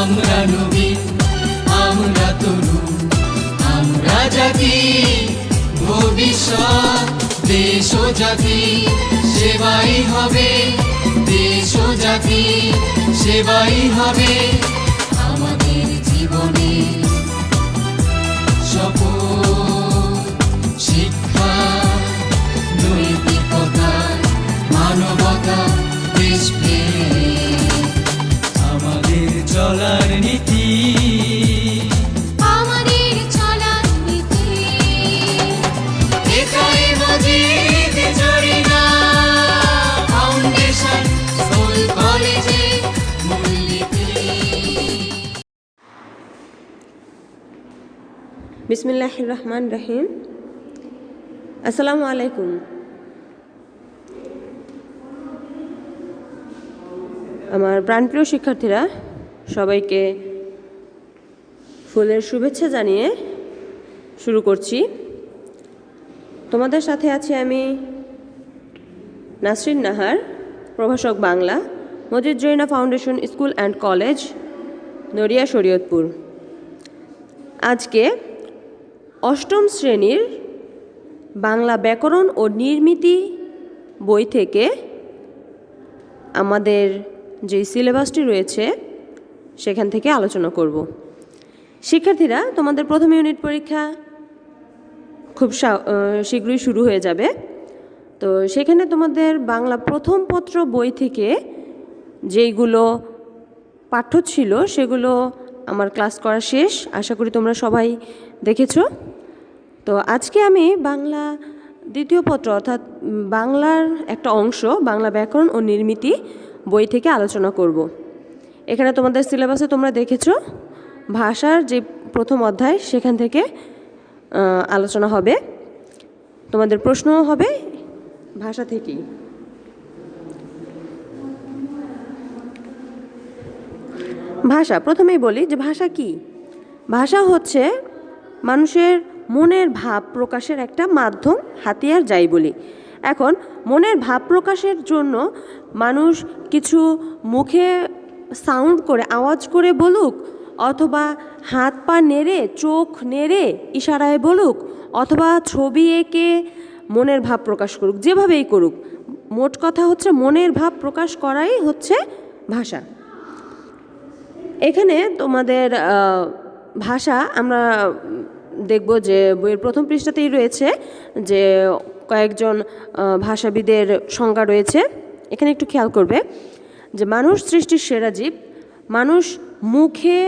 আমরা নবীন, আমরা তরুণ, আমরা জাতি, ভবিষ্যৎ দেশ ও জাতি সেবাই হবে, দেশ ও জাতি সেবাই হবে আমাদের জীবনে শপথ। শিক্ষা, নৈতিকতা, মানবতা, দেশপ্রেম আমাদের চলার নীতি, আমাদের চলার নীতি। একাই মজিদ জরিনা ফাউন্ডেশন স্কুল কলেজে মূলনীতি। বিসমিল্লাহির রহমানির রহিম। আসসালামু আলাইকুম। আমার প্রাণপ্রিয় শিক্ষার্থীরা, সবাইকে ফুলের শুভেচ্ছা জানিয়ে শুরু করছি। তোমাদের সাথে আছি আমি নাসরিন নাহার, প্রভাষক Bangla, Majid Jarina foundation school and college, Naria, Shariatpur. আজকে অষ্টম শ্রেণীর বাংলা ব্যাকরণ ও নির্মিতি বই থেকে আমাদের যে সিলেবাসটি রয়েছে সেখান থেকে আলোচনা করব। শিক্ষার্থীরা, তোমাদের প্রথম ইউনিট পরীক্ষা খুব শীঘ্রই শুরু হয়ে যাবে। তো সেখানে তোমাদের বাংলা প্রথম পত্র বই থেকে যেইগুলো পাঠ্য ছিল সেগুলো আমার ক্লাস করা শেষ, আশা করি তোমরা সবাই দেখেছো। তো আজকে আমি বাংলা দ্বিতীয় পত্র অর্থাৎ বাংলার একটা অংশ, বাংলা ব্যাকরণ ও নির্মিতি বই থেকে আলোচনা করব। এখানে তোমাদের সিলেবাসে তোমরা দেখেছো ভাষার যে প্রথম অধ্যায় সেখান থেকে আলোচনা হবে, তোমাদের প্রশ্নও হবে ভাষা থেকেই। ভাষা, প্রথমেই বলি যে ভাষা কি। ভাষা হচ্ছে মানুষের মনের ভাব প্রকাশের একটা মাধ্যম, হাতিয়ার যাই বলি। এখন মনের ভাব প্রকাশের জন্য মানুষ কিছু মুখে সাউন্ড করে, আওয়াজ করে বলুক, অথবা হাত পা নেড়ে, চোখ নেড়ে ইশারায় বলুক, অথবা ছবি এঁকে মনের ভাব প্রকাশ করুক, যেভাবেই করুক, মোট কথা হচ্ছে মনের ভাব প্রকাশ করাই হচ্ছে ভাষা। এখানে তোমাদের ভাষা আমরা দেখব যে বইয়ের প্রথম পৃষ্ঠাতেই রয়েছে যে কয়েকজন ভাষাবিদের সংজ্ঞা রয়েছে। এখানে একটু খেয়াল করবে যে মানুষ সৃষ্টির সেরা জীব। মানুষ মুখে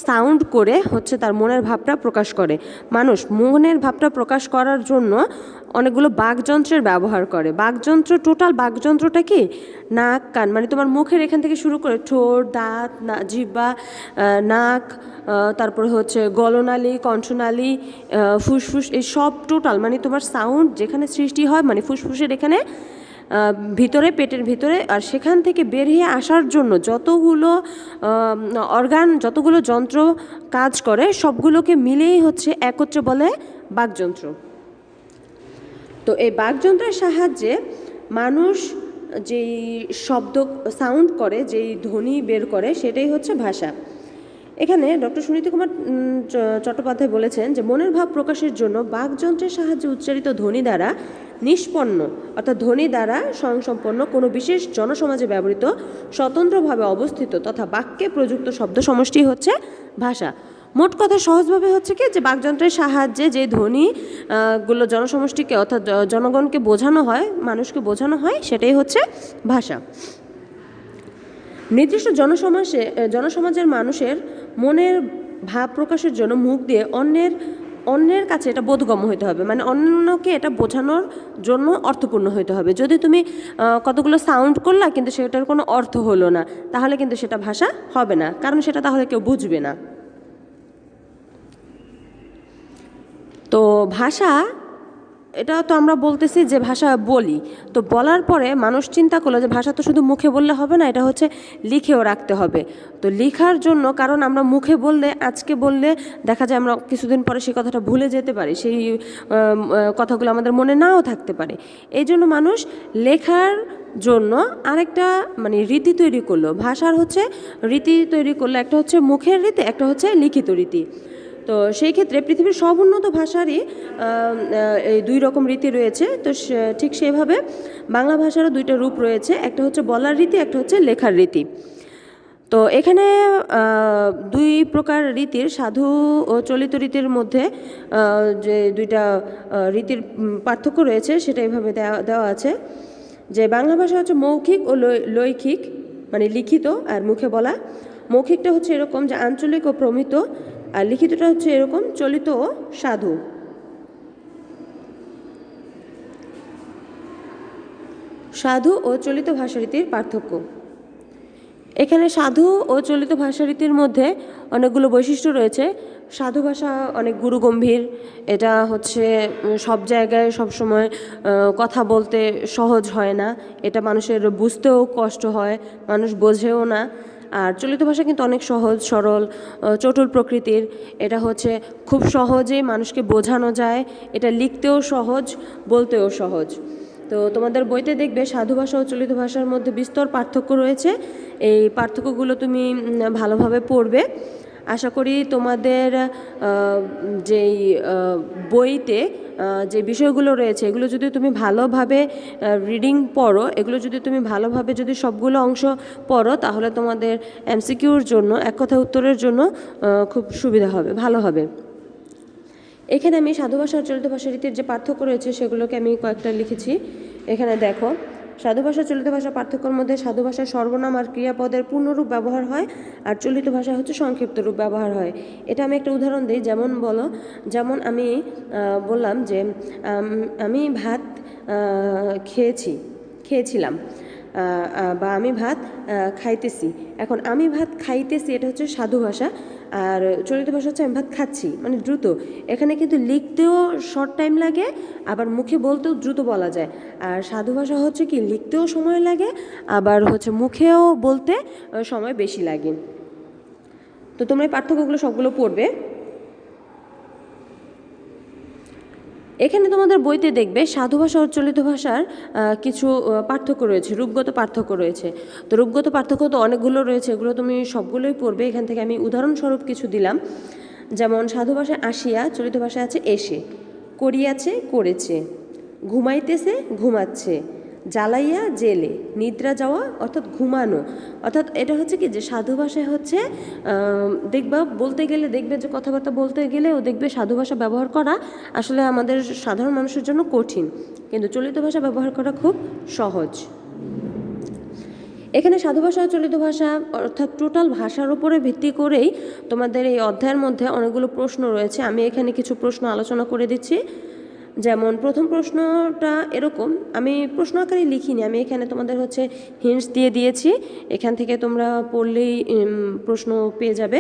সাউন্ড করে হচ্ছে তার মনের ভাবটা প্রকাশ করে। মানুষ মনের ভাবটা প্রকাশ করার জন্য অনেকগুলো বাকযন্ত্রের ব্যবহার করে। বাকযন্ত্র, টোটাল বাকযন্ত্রটা কি? নাক, কান, মানে তোমার মুখের এখান থেকে শুরু করে ঠোঁট, দাঁত, জিহ্বা, নাক, তারপরে হচ্ছে গলনালী, কণ্ঠনালী, ফুসফুস, এই সব টোটাল মানে তোমার সাউন্ড যেখানে সৃষ্টি হয়, মানে ফুসফুসের এখানে ভিতরে, পেটের ভিতরে, আর সেখান থেকে বেরিয়ে আসার জন্য যতগুলো অর্গান, যতগুলো যন্ত্র কাজ করে সবগুলোকে মিলেই হচ্ছে একত্রে বলে বাকযন্ত্র। তো এই বাকযন্ত্রের সাহায্যে মানুষ যেই শব্দ সাউন্ড করে, যেই ধ্বনি বের করে, সেটাই হচ্ছে ভাষা। এখানে ডক্টর সুনীতি কুমার চট্টোপাধ্যায় বলেছেন যে মনের ভাব প্রকাশের জন্য বাকযন্ত্রের সাহায্যে উচ্চারিত ধ্বনি দ্বারা নিষ্পন্ন অর্থাৎ ধ্বনি দ্বারা স্বয়ংসম্পন্ন কোনো বিশেষ জনসমাজে ব্যবহৃত স্বতন্ত্রভাবে অবস্থিত তথা বাক্যে প্রযুক্ত শব্দ সমষ্টি হচ্ছে ভাষা। মোট কথা সহজভাবে হচ্ছে কি, যে বাকযন্ত্রের সাহায্যে যে ধ্বনি গুলো জনসমষ্টিকে অর্থাৎ জনগণকে বোঝানো হয়, মানুষকে বোঝানো হয়, সেটাই হচ্ছে ভাষা। নির্দিষ্ট জনসমাজের মানুষের মনের ভাব প্রকাশের জন্য মুখ দিয়ে অন্যের কাছে এটা বোধগম্য হতে হবে, মানে অন্যকে এটা বোঝানোর জন্য অর্থপূর্ণ হতে হবে। যদি তুমি কতগুলো সাউন্ড করলা কিন্তু সেটার কোনো অর্থ হলো না, তাহলে কিন্তু সেটা ভাষা হবে না, কারণ সেটা তাহলে কেউ বুঝবে না। তো ভাষা, এটা তো আমরা বলতেছি যে ভাষা বলি, তো বলার পরে মানুষ চিন্তা করলো যে ভাষা তো শুধু মুখে বললে হবে না, এটা হচ্ছে লিখেও রাখতে হবে। তো লেখার জন্য, কারণ আমরা মুখে বললে, আজকে বললে দেখা যায় আমরা কিছুদিন পরে সেই কথাটা ভুলে যেতে পারি, সেই কথাগুলো আমাদের মনে নাও থাকতে পারে। এই জন্য মানুষ লেখার জন্য আরেকটা মানে রীতি তৈরি করলো। ভাষার হচ্ছে রীতি তৈরি করলো, একটা হচ্ছে মুখের রীতি, একটা হচ্ছে লিখিত রীতি। তো সেই ক্ষেত্রে পৃথিবীর সব উন্নত ভাষারই এই দুই রকম রীতি রয়েছে। তো ঠিক সেভাবে বাংলা ভাষারও দুইটা রূপ রয়েছে, একটা হচ্ছে বলার রীতি, একটা হচ্ছে লেখার রীতি। তো এখানে দুই প্রকার রীতির, সাধু ও চলিত রীতির মধ্যে যে দুইটা রীতির পার্থক্য রয়েছে সেটা এইভাবে দেওয়া আছে যে বাংলা ভাষা হচ্ছে মৌখিক ও লৈখিক, মানে লিখিত আর মুখে বলা। মৌখিকটা হচ্ছে এরকম যে আঞ্চলিক ও প্রমিত, আর লিখিতটা হচ্ছে এরকম চলিত ও সাধু। সাধু ও চলিত ভাষারীতির পার্থক্য। এখানে সাধু ও চলিত ভাষারীতির মধ্যে অনেকগুলো বৈশিষ্ট্য রয়েছে। সাধু ভাষা অনেক গুরুগম্ভীর, এটা হচ্ছে সব জায়গায় সবসময় কথা বলতে সহজ হয় না, এটা মানুষের বুঝতেও কষ্ট হয়, মানুষ বোঝেও না। আর চলিত ভাষা কিন্তু অনেক সহজ সরল, চটুল প্রকৃতির, এটা হচ্ছে খুব সহজেই মানুষকে বোঝানো যায়, এটা লিখতেও সহজ, বলতেও সহজ। তো তোমাদের বইতে দেখবে সাধু ভাষা ও চলিত ভাষার মধ্যে বিস্তর পার্থক্য রয়েছে। এই পার্থক্যগুলো তুমি ভালোভাবে পড়বে। আশা করি তোমাদের যেই বইতে যে বিষয়গুলো রয়েছে এগুলো যদি তুমি ভালোভাবে রিডিং পড়ো, এগুলো যদি তুমি ভালোভাবে যদি সবগুলো অংশ পড়ো, তাহলে তোমাদের এমসিকিউর জন্য, এক কথা উত্তরের জন্য খুব সুবিধা হবে, ভালো হবে। এখানে আমি সাধু ভাষা আর চলিত ভাষা রীতির যে পার্থক্য রয়েছে সেগুলোকে আমি কয়েকটা লিখেছি। এখানে দেখো, সাধু ভাষা চলিত ভাষা পার্থক্যের মধ্যে সাধু ভাষায় সর্বনাম আর ক্রিয়াপদের পূর্ণরূপ ব্যবহার হয়, আর চলিত ভাষায় হচ্ছে সংক্ষিপ্ত রূপ ব্যবহার হয়। এটা আমি একটা উদাহরণ দিই। যেমন আমি বললাম যে আমি ভাত খেয়েছিলাম, বা আমি ভাত খাইতেছি। এখন আমি ভাত খাইতেছি এটা হচ্ছে সাধু ভাষা, আর চলিত ভাষা হচ্ছে আমি ভাত খাচ্ছি, মানে দ্রুত। এখানে কিন্তু লিখতেও শর্ট টাইম লাগে, আবার মুখে বলতেও দ্রুত বলা যায়। আর সাধু ভাষা হচ্ছে কি লিখতেও সময় লাগে, আবার হচ্ছে মুখেও বলতে সময় বেশি লাগে। তো তোমরা এই পার্থক্যগুলো সবগুলো পড়বে। এখানে তোমাদের বইতে দেখবে সাধু ভাষা ও চলিত ভাষার কিছু পার্থক্য রয়েছে, রূপগত পার্থক্য রয়েছে। তো রূপগত পার্থক্য তো অনেকগুলো রয়েছে, এগুলো তুমি সবগুলোই পড়বে। এখান থেকে আমি উদাহরণস্বরূপ কিছু দিলাম। যেমন সাধু ভাষায় আসিয়া, চলিত ভাষায় আছে এসে, করিয়াছে করেছে, ঘুমাইতেছে ঘুমাচ্ছে, জ্বালাইয়া জেলে, নিদ্রা যাওয়া অর্থাৎ ঘুমানো। অর্থাৎ এটা হচ্ছে কি যে সাধু ভাষায় হচ্ছে দেখবা বলতে গেলে, দেখবে যে কথাবার্তা বলতে গেলেও দেখবে সাধু ভাষা ব্যবহার করা আসলে আমাদের সাধারণ মানুষের জন্য কঠিন, কিন্তু চলিত ভাষা ব্যবহার করা খুব সহজ। এখানে সাধু ভাষা ও চলিত ভাষা অর্থাৎ টোটাল ভাষার উপরে ভিত্তি করেই তোমাদের এই অধ্যায়ের মধ্যে অনেকগুলো প্রশ্ন রয়েছে। আমি এখানে কিছু প্রশ্ন আলোচনা করে দিচ্ছি। যেমন প্রথম প্রশ্নটা এরকম, আমি প্রশ্ন আকারে লিখিনি, আমি এখানে তোমাদের হচ্ছে হিন্টস দিয়ে দিয়েছি, এখান থেকে তোমরা পড়লেই প্রশ্ন পেয়ে যাবে।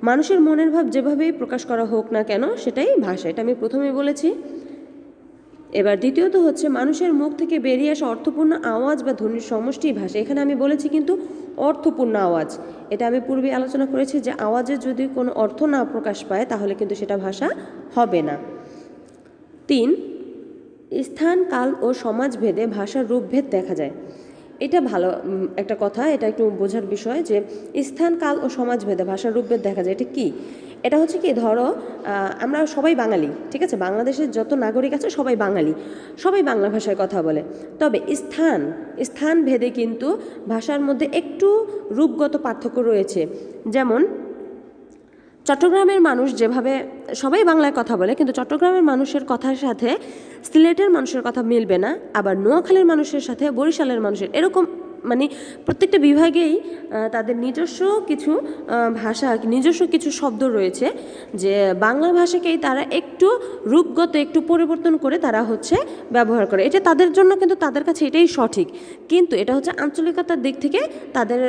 মানুষের মনের ভাব যেভাবেই প্রকাশ করা হোক না কেন সেটাই ভাষা, এটা আমি প্রথমেই বলেছি। এবার দ্বিতীয়ত হচ্ছে মানুষের মুখ থেকে বেরিয়ে আসা অর্থপূর্ণ আওয়াজ বা ধ্বনির সমষ্টি ভাষা। এখানে আমি বলেছি কিন্তু অর্থপূর্ণ আওয়াজ, এটা আমি পূর্বে আলোচনা করেছি যে আওয়াজের যদি কোনো অর্থ না প্রকাশ পায় তাহলে কিন্তু সেটা ভাষা হবে না। 3, স্থান কাল ও সমাজভেদে ভাষার রূপভেদ দেখা যায়। এটা ভালো একটা কথা, এটা একটু বোঝার বিষয় যে স্থান কাল ও সমাজভেদে ভাষার রূপভেদ দেখা যায়। এটা কি? এটা হচ্ছে কি, ধরো আমরা সবাই বাঙালি, ঠিক আছে, বাংলাদেশের যত নাগরিক আছে সবাই বাঙালি, সবাই বাংলা ভাষায় কথা বলে। তবে স্থান ভেদে কিন্তু ভাষার মধ্যে একটু রূপগত পার্থক্য রয়েছে। যেমন চট্টগ্রামের মানুষ যেভাবে সবাই বাংলায় কথা বলে, কিন্তু চট্টগ্রামের মানুষের কথার সাথে সিলেটের মানুষের কথা মিলবে না, আবার নোয়াখালীর মানুষের সাথে বরিশালের মানুষের, এরকম মানে প্রত্যেকটা বিভাগেই তাদের নিজস্ব কিছু ভাষা, নিজস্ব কিছু শব্দ রয়েছে যে বাংলা ভাষাকেই তারা একটু রূপগত একটু পরিবর্তন করে তারা হচ্ছে ব্যবহার করে। এটা তাদের জন্য কিন্তু তাদের কাছে এটাই সঠিক, কিন্তু এটা হচ্ছে আঞ্চলিকতার দিক থেকে তাদের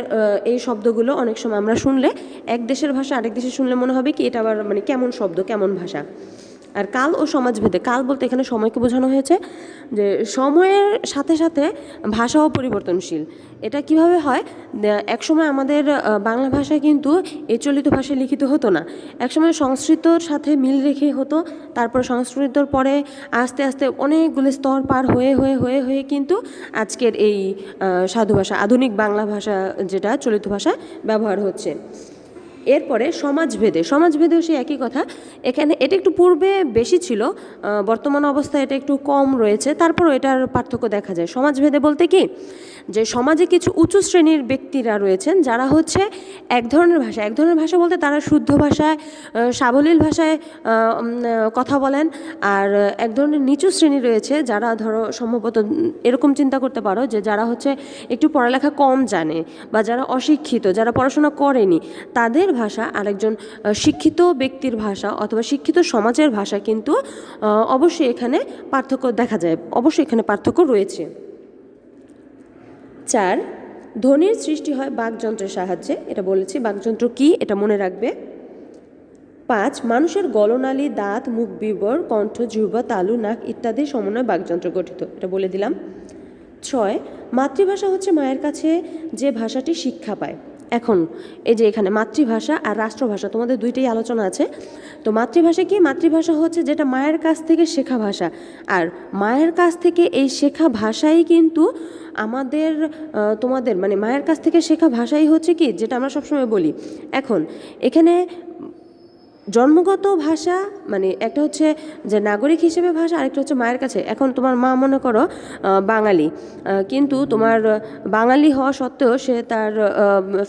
এই শব্দগুলো অনেক সময় আমরা শুনলে এক দেশের ভাষা আরেক দেশে শুনলে মনে হবে কি এটা আবার মানে কেমন শব্দ কেমন ভাষা। আর কাল ও সমাজভেদে, কাল বলতে এখানে সময়কে বোঝানো হয়েছে যে সময়ের সাথে সাথে ভাষাও পরিবর্তনশীল। এটা কিভাবে হয়, একসময় আমাদের বাংলা ভাষায় কিন্তু এই চলিত ভাষায় লিখিত হতো না, একসময় সংস্কৃতর সাথে মিল রেখে হতো, তারপর সংস্কৃতর পরে আস্তে আস্তে অনেকগুলো স্তর পার হয়ে হয়ে হয়ে হয়ে কিন্তু আজকের এই সাধু ভাষা, আধুনিক বাংলা ভাষা যেটা চলিত ভাষায় ব্যবহার হচ্ছে। এরপরে সমাজভেদেও সেই একই কথা। এখানে এটা একটু পূর্বে বেশি ছিল, বর্তমান অবস্থায় এটা একটু কম রয়েছে, তারপরও এটার পার্থক্য দেখা যায়। সমাজভেদে বলতে কি, যে সমাজে কিছু উঁচু শ্রেণীর ব্যক্তিরা রয়েছেন যারা হচ্ছে এক ধরনের ভাষা বলতে তারা শুদ্ধ ভাষায়, সাবলীল ভাষায় কথা বলেন। আর এক ধরনের নিচু শ্রেণী রয়েছে যারা ধরো সম্ভবত এরকম চিন্তা করতে পারো যে যারা হচ্ছে একটু পড়ালেখা কম জানে বা যারা অশিক্ষিত, যারা পড়াশোনা করেনি, তাদের ভাষা আরেকজন শিক্ষিত ব্যক্তির ভাষা অথবা শিক্ষিত সমাজের ভাষা কিন্তু অবশ্যই এখানে পার্থক্য দেখা যায়, অবশ্যই এখানে পার্থক্য রয়েছে। 4, ধ্বনির সৃষ্টি হয় বাকযন্ত্রের সাহায্যে। এটা বলেছি, বাকযন্ত্র কি এটা মনে রাখবে। 5, মানুষের গলনালী, দাঁত, মুখ বিবর, কণ্ঠ, জিহ্বা, তালু, নাক ইত্যাদি সমন্বয়ে বাকযন্ত্র গঠিত। এটা বলে দিলাম। 6, মাতৃভাষা হচ্ছে মায়ের কাছে যে ভাষাটি শিক্ষা পায়। এখন এই যে এখানে মাতৃভাষা আর রাষ্ট্রভাষা তোমাদের দুইটাই আলোচনা আছে। তো মাতৃভাষা কি, মাতৃভাষা হচ্ছে যেটা মায়ের কাছ থেকে শেখা ভাষা, আর মায়ের কাছ থেকে এই শেখা ভাষাই কিন্তু আমাদের তোমাদের মানে মায়ের কাছ থেকে শেখা ভাষাই হচ্ছে কি, যেটা আমরা সবসময় বলি। এখন এখানে জন্মগত ভাষা মানে একটা হচ্ছে যে নাগরিক হিসেবে ভাষা, আরেকটা হচ্ছে মায়ের কাছে। এখন তোমার মা মনে করো বাঙালি, কিন্তু তোমার বাঙালি হওয়া সত্ত্বেও সে তার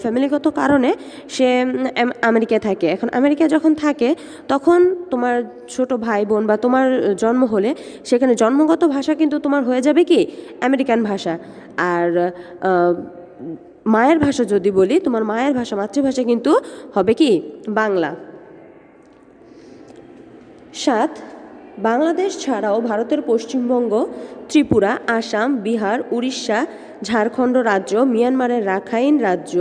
ফ্যামিলিগত কারণে সে আমেরিকায় থাকে। এখন আমেরিকায় যখন থাকে তখন তোমার ছোট ভাই বোন বা তোমার জন্ম হলে সেখানে জন্মগত ভাষা কিন্তু তোমার হয়ে যাবে কি আমেরিকান ভাষা। আর মায়ের ভাষা যদি বলি, তোমার মায়ের ভাষা মাতৃভাষা কিন্তু হবে কি বাংলা। 7, বাংলাদেশ ছাড়াও ভারতের পশ্চিমবঙ্গ, ত্রিপুরা, আসাম, বিহার, উড়িষ্যা, ঝাড়খণ্ড রাজ্য, মিয়ানমারের রাখাইন রাজ্য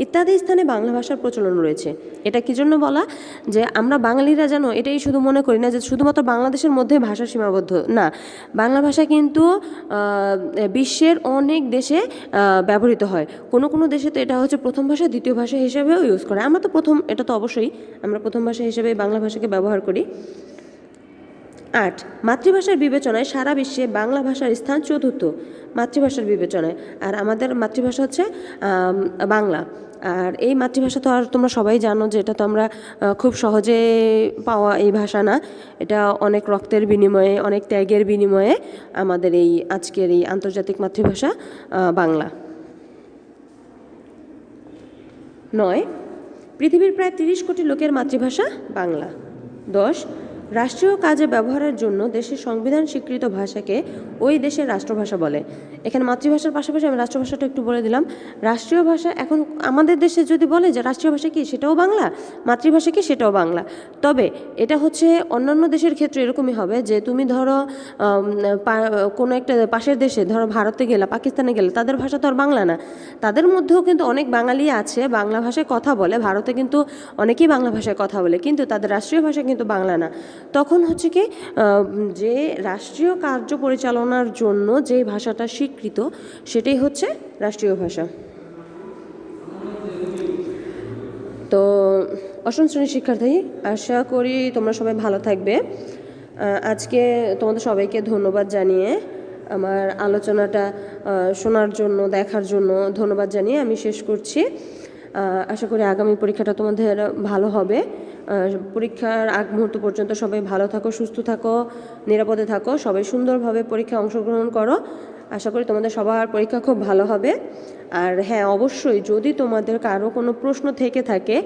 ইত্যাদি স্থানে বাংলা ভাষার প্রচলন রয়েছে। এটা কী জন্য বলা, যে আমরা বাঙালিরা যেন এটাই শুধু মনে করি না যে শুধুমাত্র বাংলাদেশের মধ্যে ভাষা সীমাবদ্ধ, না, বাংলা ভাষা কিন্তু বিশ্বের অনেক দেশে ব্যবহৃত হয়। কোনো কোনো দেশে তো এটা হচ্ছে প্রথম ভাষা, দ্বিতীয় ভাষা হিসেবেও ইউজ করে। আমরা তো এটা তো অবশ্যই আমরা প্রথম ভাষা হিসেবে বাংলা ভাষাকে ব্যবহার করি। 8, মাতৃভাষার বিবেচনায় সারা বিশ্বে বাংলা ভাষার স্থান 4র্থ মাতৃভাষার বিবেচনায়। আর আমাদের মাতৃভাষা হচ্ছে বাংলা। আর এই মাতৃভাষা তো আর তোমরা সবাই জানো যে এটা তো আমরা খুব সহজে পাওয়া এই ভাষা না, এটা অনেক রক্তের বিনিময়ে, অনেক ত্যাগের বিনিময়ে আমাদের এই আজকের এই আন্তর্জাতিক মাতৃভাষা বাংলা। 9, পৃথিবীর প্রায় 30 কোটি লোকের মাতৃভাষা বাংলা। 10, রাষ্ট্রীয় কাজে ব্যবহারের জন্য দেশের সংবিধান স্বীকৃত ভাষাকে ওই দেশের রাষ্ট্রভাষা বলে। এখানে মাতৃভাষার পাশাপাশি আমি রাষ্ট্রভাষাটা একটু বলে দিলাম। রাষ্ট্রীয় ভাষা এখন আমাদের দেশে যদি বলে যে রাষ্ট্রীয় ভাষা কি, সেটাও বাংলা, মাতৃভাষা কি, সেটাও বাংলা। তবে এটা হচ্ছে অন্যান্য দেশের ক্ষেত্রে এরকমই হবে যে তুমি ধরো কোনো একটা পাশের দেশে, ধরো ভারতে গেলা, পাকিস্তানে গেলে, তাদের ভাষা তো আর বাংলা না, তাদের মধ্যেও কিন্তু অনেক বাঙালি আছে বাংলা ভাষায় কথা বলে, ভারতে কিন্তু অনেকেই বাংলা ভাষায় কথা বলে, কিন্তু তাদের রাষ্ট্রীয় ভাষা কিন্তু বাংলা না। তখন হচ্ছে কি, যে রাষ্ট্রীয় কার্য পরিচালনার জন্য যে ভাষাটা স্বীকৃত সেটাই হচ্ছে রাষ্ট্রীয় ভাষা। তো অষ্টম শ্রেণীর শিক্ষার্থী, আশা করি তোমরা সবাই ভালো থাকবে। আজকে তোমাদের সবাইকে ধন্যবাদ জানিয়ে, আমার আলোচনাটা শোনার জন্য, দেখার জন্য ধন্যবাদ জানিয়ে আমি শেষ করছি। আশা করি আগামী পরীক্ষাটা তোমাদের ভালো হবে। পরীক্ষার আগ মুহূর্ত পর্যন্ত সবাই ভালো থাকো, সুস্থ থাকো, নিরাপদে থাকো, সবাই সুন্দরভাবে পরীক্ষায় অংশগ্রহণ করো। আশা করি তোমাদের সবার পরীক্ষা খুব ভালো হবে। আর হ্যাঁ, অবশ্যই যদি তোমাদের কারো কোনো প্রশ্ন থেকে থাকে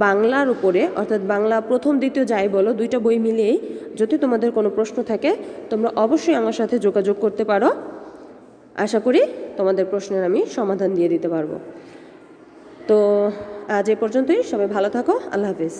বাংলার উপরে, অর্থাৎ বাংলা প্রথম দ্বিতীয় যাই বলো, দুইটা বই মিলিয়েই যদি তোমাদের কোনো প্রশ্ন থাকে তোমরা অবশ্যই আমার সাথে যোগাযোগ করতে পারো। আশা করি তোমাদের প্রশ্নের আমি সমাধান দিয়ে দিতে পারবো। তো আজ এ পর্যন্তই, সবাই ভালো থাকো, আল্লাহ হাফিজ।